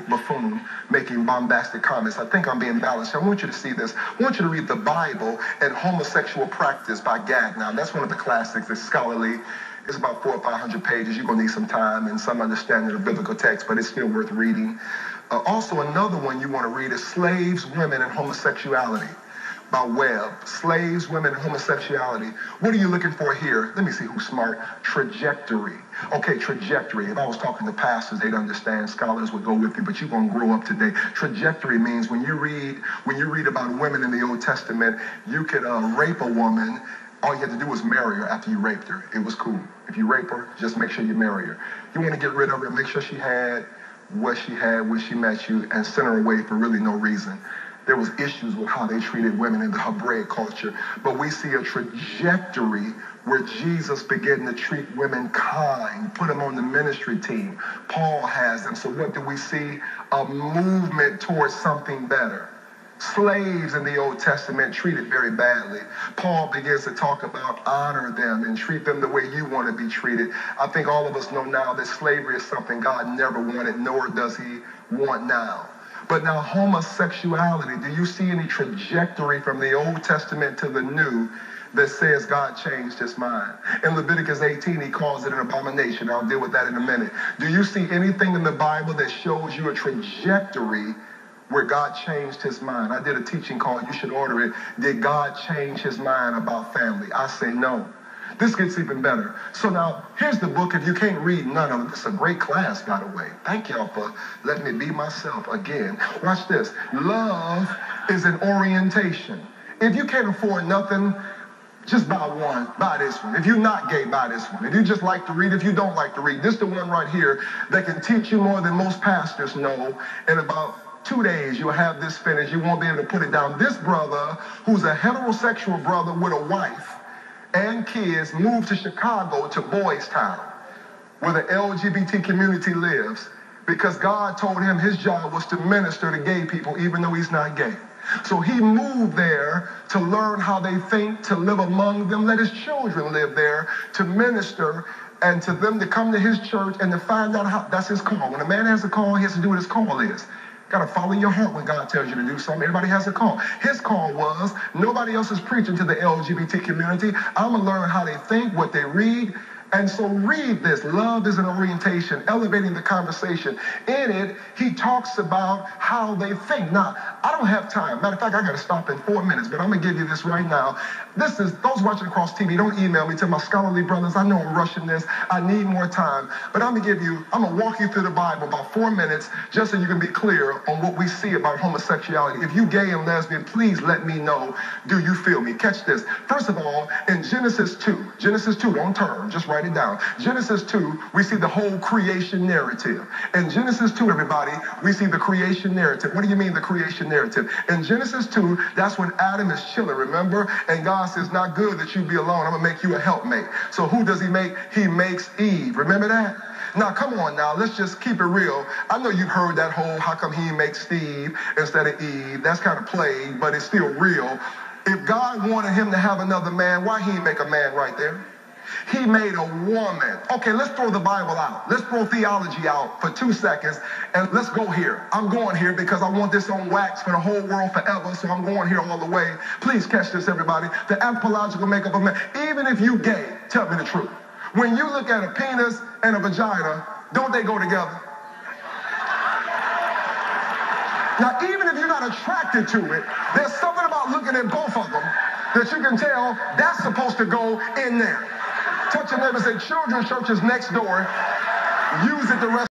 buffoon making bombastic comments. I think I'm being balanced. I want you to see this. I want you to read The Bible and Homosexual Practice by Gagnon. That's one of the classics. It's scholarly. It's about 400 or 500 pages. You're going to need some time and some understanding of biblical text, but it's still worth reading. Also, another one you want to read is Slaves, Women, and Homosexuality by Webb. Slaves, Women, and Homosexuality. What are you looking for here? Let me see who's smart. Trajectory. Okay, trajectory. If I was talking to pastors, they'd understand. Scholars would go with me, but you're going to grow up today. Trajectory means when you read about women in the Old Testament, you could rape a woman. All you had to do was marry her after you raped her. It was cool. If you rape her, just make sure you marry her. You want to get rid of her, make sure she had what she had when she met you, and send her away for really no reason. There was issues with how they treated women in the Hebraic culture. But we see a trajectory where Jesus began to treat women kind, put them on the ministry team. Paul has them. So what do we see? A movement towards something better. Slaves in the Old Testament treated very badly. Paul begins to talk about honor them and treat them the way you want to be treated. I think all of us know now that slavery is something God never wanted, nor does he want now. But now homosexuality, do you see any trajectory from the Old Testament to the New that says God changed his mind? In Leviticus 18, he calls it an abomination. I'll deal with that in a minute. Do you see anything in the Bible that shows you a trajectory where God changed his mind? I did a teaching called, you should order it, Did God Change His Mind About Family? I say no. This gets even better. So now, here's the book. If you can't read none of it, this is a great class, by the way. Thank y'all for letting me be myself again. Watch this. Love is an orientation. If you can't afford nothing, just buy one. Buy this one. If you're not gay, buy this one. If you just like to read, if you don't like to read, this is the one right here that can teach you more than most pastors know. In about 2 days, you'll have this finished. You won't be able to put it down. This brother, who's a heterosexual brother with a wife and kids, moved to Chicago, to Boys Town, where the LGBT community lives, because God told him his job was to minister to gay people, even though he's not gay. So he moved there to learn how they think, to live among them, let his children live there, to minister, and to them to come to his church and to find out how. That's his call. When a man has a call, he has to do what his call is. Got to follow your heart when God tells you to do something. Everybody has a call. His call was, nobody else is preaching to the LGBT community. I'm going to learn how they think, what they read. And so read this. Love is an orientation, elevating the conversation. In it, he talks about how they think. Now, I don't have time. Matter of fact, I got to stop in 4 minutes, but I'm going to give you this right now. This is, those watching across TV, don't email me. To my scholarly brothers, I know I'm rushing this. I need more time. But I'm going to walk you through the Bible about 4 minutes, just so you can be clear on what we see about homosexuality. If you gay and lesbian, please let me know. Do you feel me? Catch this. First of all, in Genesis 2, don't turn, just write it down. Genesis 2, we see the whole creation narrative. In Genesis 2, everybody, we see the creation narrative. What do you mean the creation narrative? In Genesis 2, that's when Adam is chilling, remember? And God says, not good that you be alone. I'm going to make you a helpmate. So who does he make? He makes Eve. Remember that? Now, come on now. Let's just keep it real. I know you've heard that whole, how come he makes Steve instead of Eve? That's kind of played, but it's still real. If God wanted him to have another man, why he make a man right there? He made a woman. Okay, let's throw the Bible out. Let's throw theology out for 2 seconds, and let's go here. I'm going here because I want this on wax for the whole world forever, so I'm going here all the way. Please catch this, everybody. The anthropological makeup of man. Even if you gay, tell me the truth. When you look at a penis and a vagina, don't they go together? Now, even if you're not attracted to it, there's something about looking at both of them that you can tell that's supposed to go in there. Touch your neighbor and say, children's church is next door. Use it the rest.